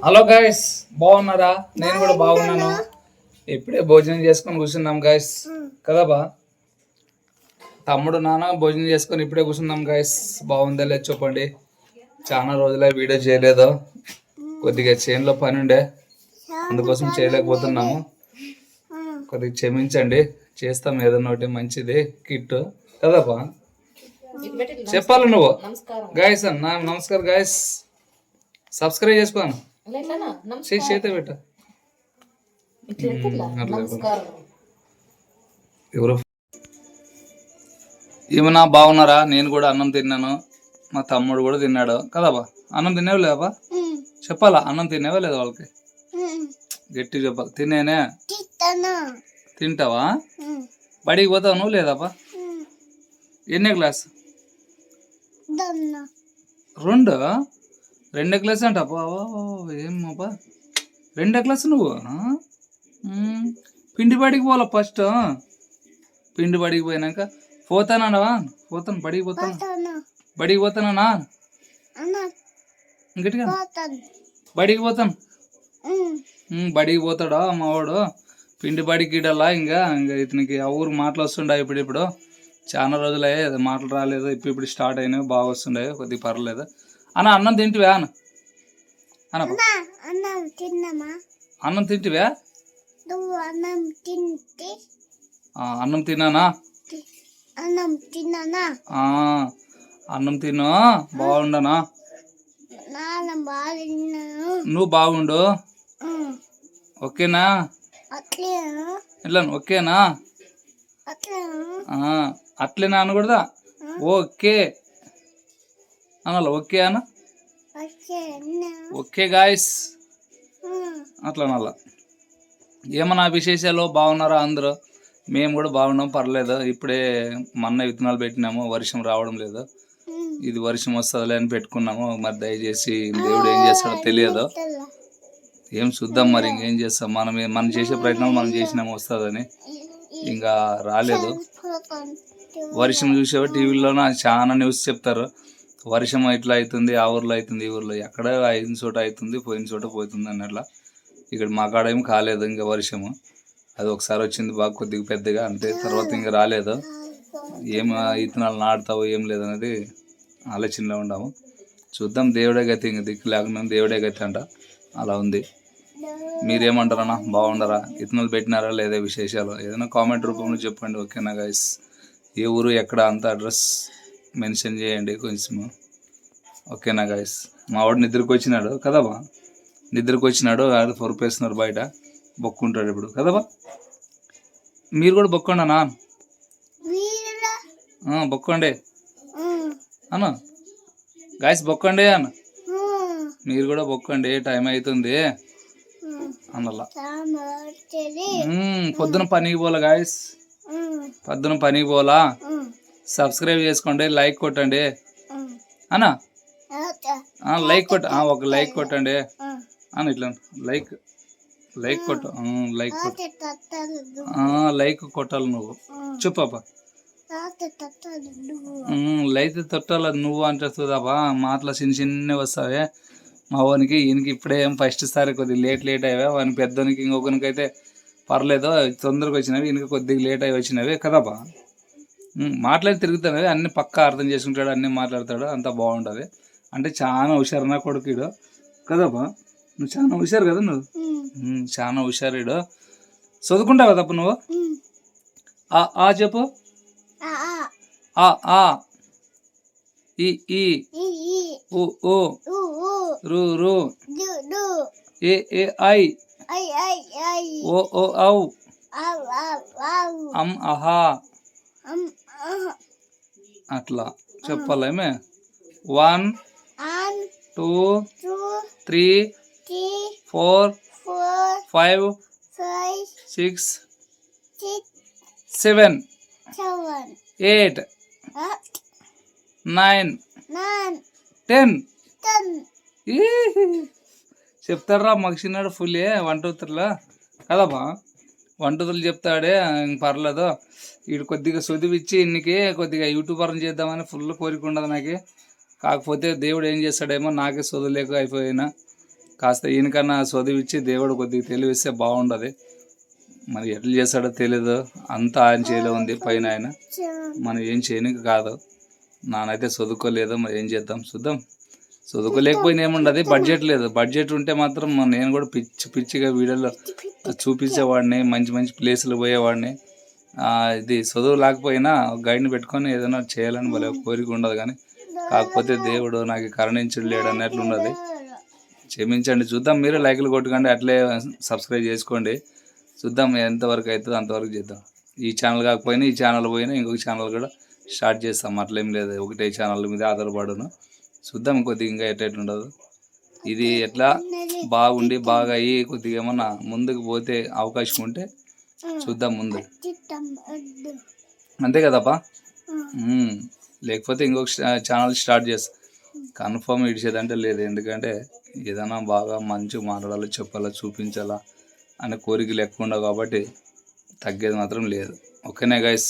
Hello guys, బాగున్నారా? నేను కూడా బాగున్నాను. ఇప్పుడే భోజనం చేసుకొని కూర్చున్నాం గైస్, కదా బా? తమ్ముడు నాన్న భోజనం చేసుకొని ఇప్పుడే కూర్చున్నాం గైస్. బాగుందా లేదు చెప్పండి. చాలా రోజులే వీడియో చేయలేదు, కొద్దిగా చేనులో పని ఉండే, అందుకోసం చేయలేకపోతున్నాము. కొద్దిగా క్షమించండి, చేస్తాం ఏదన్నా ఒకటి మంచిది కిట్, కదా బా? చెప్పాలి నువ్వు. గాయస్ అన్న నమస్కారం గాయస్, సబ్స్క్రైబ్ చేసుకోను చేత పెట్ట ఎవరు ఏమన్నా బాగున్నారా? నేను కూడా అన్నం తిన్నాను, మా తమ్ముడు కూడా తిన్నాడు, కదా బా? అన్నం తినేవా లేవా? చెప్పాలా, అన్నం తినేవా లేదా? వాళ్ళకి గట్టి చెప్పాలి. తినేనే తింటావా? బడికి పోతావు నువ్వు లేదాపా? ఎన్నే క్లాస్? రెండో క్లాస్ అంట. ఏమబ్బా, రెండో క్లాస్ నువ్వు? పిండి బడికి పోవాల ఫస్ట్. పిండి బడికి పోయినాక పోతానవా? పోతాను, బడికి పోతాను, బడికి పోతానా? గట్టిగా బడికి పోతాను. బడికి పోతాడా మావాడు? పిండి బడికి ఇడలా. ఇంకా ఇతనికి ఆ ఊరు మాటలు వస్తుండే ఇప్పుడు చాలా రోజులే మాటలు రాలేదు, ఇప్పుడు స్టార్ట్ అయినాయి, బాగా వస్తుండే, కొద్దిగా పర్లేదు. అన్న అన్నం తింటివా? అన్న అన్నం తింటివా? అన్నం తిన్నానా? అన్నం తిన్నా, బాగుండనా? నువ్వు బాగుండు, ఓకేనా? ఇట్లా ఓకేనా? అట్లేనా అనకూడదా? ఓకే అనాల. ఓకే అన్న, ఓకే గాయస్, అట్లా అనాల. ఏమన్నా విశేషాలు? బాగున్నారా అందరూ? మేము కూడా బాగున్నాం, పర్లేదు. ఇప్పుడే మొన్న విత్తనాలు పెట్టినాము, వర్షం రావడం లేదు. ఇది వర్షం వస్తుందిలే అని పెట్టుకున్నాము. మరి దయచేసి దేవుడు ఏం చేస్తాడో తెలియదు, ఏం చూద్దాం. మరి ఇంకేం చేస్తాం, మనం చేసే ప్రయత్నాలు మనం చేసినాము, వస్తుందని. ఇంకా రాలేదు. వర్షం చూసేవా టీవీలోన చాలా న్యూస్ చెప్తారు, వర్షం ఇట్లా అవుతుంది, ఆ ఊర్లో అవుతుంది, ఈ ఊర్లో ఎక్కడ అయిన చోట అవుతుంది, పోయిన చోట పోతుంది అన్నట్లా. ఇక్కడ మా కాడ ఏం కాలేదు ఇంకా వర్షము. అది ఒకసారి వచ్చింది బాగా కొద్దిగా పెద్దగా, అంతే. తర్వాత ఇంకా రాలేదు. ఏం ఇత్తనాలు నాటుతావు ఏం లేదనేది ఆలోచనలో ఉన్నాము. చూద్దాం, దేవుడే గతి. ఇంక దిక్కు లేకుండా దేవుడే గతి అంట, అలా ఉంది. మీరేమంటారన్నా? బాగుండరా? ఇత్తనాలు పెట్టినారా లేదా? విశేషాలు ఏదైనా కామెంట్ రూపంలో చెప్పండి, ఓకేనా గైస్? ఏ ఊరు ఎక్కడ అంత అడ్రస్ మెన్షన్ చేయండి కొంచెము, ఓకేనా గైస్? మా వాడు నిద్రకు వచ్చినాడు, కదబా? నిద్రకు వచ్చినాడు, అది పొరుపేస్తున్నారు బయట, బొక్కుంటాడు ఇప్పుడు, కదబా? మీరు కూడా బొక్కండనా? బొక్కండి అన్న, గాయస్ బొక్కండి అన్న, మీరు కూడా బొక్కండి, టైం అవుతుంది అన్నలా. పొద్దున పనికి పోలా గాయస్, పొద్దున పనికి పోలా. సబ్స్క్రైబ్ చేసుకోండి, లైక్ కొట్టండి అన్న, లైక్ కొట్ట, ఒక లైక్ కొట్టండి అన్న. ఇట్లా లైక్ కొట్టు, లైక్ కొట్టు, లైక్ కొట్టాలి నువ్వు. చెప్పబ్బా, లైక్ తొట్టాల నువ్వు అంటే చూదాబా. మాటలు చిన్న వస్తావే మా వానికి. ఈయనకి ఇప్పుడే ఏం ఫస్ట్ సారి కొద్దిగా లేట్ అయ్యా. వాని పెద్దనికి ఇంకొకరికి అయితే పర్లేదు, తొందరగా వచ్చినవి. ఈయనకి కొద్దిగా లేట్ అయ్యి వచ్చినవి, కదాబా? మాట్లాడి తిరుగుతానవి, అన్ని పక్కా అర్థం చేసుకుంటాడు, అన్నీ మాట్లాడతాడు, అంతా బాగుంటుంది. అంటే చాలా హుషారు నా కొడుకుడు, కదాబా? నువ్వు చాలా హుషారు కదా నువ్వు, చాలా హుషారుడు. చదువుకుంటావు కదప్ప నువ్వు? చెప్పు. ఈ ఉ రు రు ఏ ఐ ఓ ఔ అహా అట్లా చెప్పాలేమే. 1 2 3 4 5 6 7 8 9 10 చెప్తారా మాకు చిన్నాడు ఫుల్ 1 2 3 కదమ్మా. 1 2 3 చెప్తాడే, పర్లేదు. వీడు కొద్దిగా చదివిచ్చి ఇన్నికి కొద్దిగా యూట్యూబర్ని చేద్దామని ఫుల్ కోరిక ఉండదు నాకు. కాకపోతే దేవుడు ఏం చేస్తాడేమో, నాకే చదువులేక అయిపోయినా. కాస్త ఈయనకన్నా చదివిచ్చి దేవుడు కొద్దిగా తెలివిస్తే బాగుండదు. మరి ఎట్లా చేస్తాడో తెలీదు, అంతా ఆయన చేతిలో ఉంది పైన ఆయన, మనం ఏం చేయనికి కాదు. నానైతే చదువుకోలేదు, మరి ఏం చేద్దాం చూద్దాం. చదువుకోలేకపోయినా ఏముండదు, బడ్జెట్ లేదు. బడ్జెట్ ఉంటే మాత్రం నేను కూడా పిచ్చిగా వీడియోలో చూపించేవాడిని, మంచి మంచి ప్లేసులు పోయేవాడిని. ఇది చదువు లేకపోయినా గైడ్ని పెట్టుకొని ఏదైనా చేయాలని భలే కోరిక ఉండదు. కానీ కాకపోతే దేవుడు నాకు కరుణించుడు లేడు అన్నట్లు ఉన్నది. క్షమించండి. చూద్దాం, మీరు లైక్లు కొట్టుకోండి, అట్లే సబ్స్క్రైబ్ చేసుకోండి. చూద్దాం ఎంతవరకు అవుతుందో అంతవరకు చేద్దాం. ఈ ఛానల్ కాకపోయినా ఈ ఛానల్ పోయినా ఇంకొక ఛానల్ కూడా స్టార్ట్ చేస్తాం. అట్లేం లేదు, ఒకటే ఛానల్ మీద ఆధారపడును. చూద్దాం కొద్దిగా ఇంకా ఎట్లుండదు. ఇది ఎట్లా బాగుండి బాగా అయ్యి కొద్దిగా ఏమన్నా ముందుకు పోతే అవకాశం ఉంటే చూద్దాం ముందు, అంతే కదప్పా. లేకపోతే ఇంకొక ఛానల్ స్టార్ట్ చేస్తా. కన్ఫర్మ్ ఇడిచేదంటే లేదు, ఎందుకంటే ఏదైనా బాగా మంచిగా మాట్లాడాలి, చెప్పాలా, చూపించాలా అనే కోరికలు ఎక్కువ ఉండవు కాబట్టి తగ్గేది మాత్రం లేదు. ఓకేనే గైస్.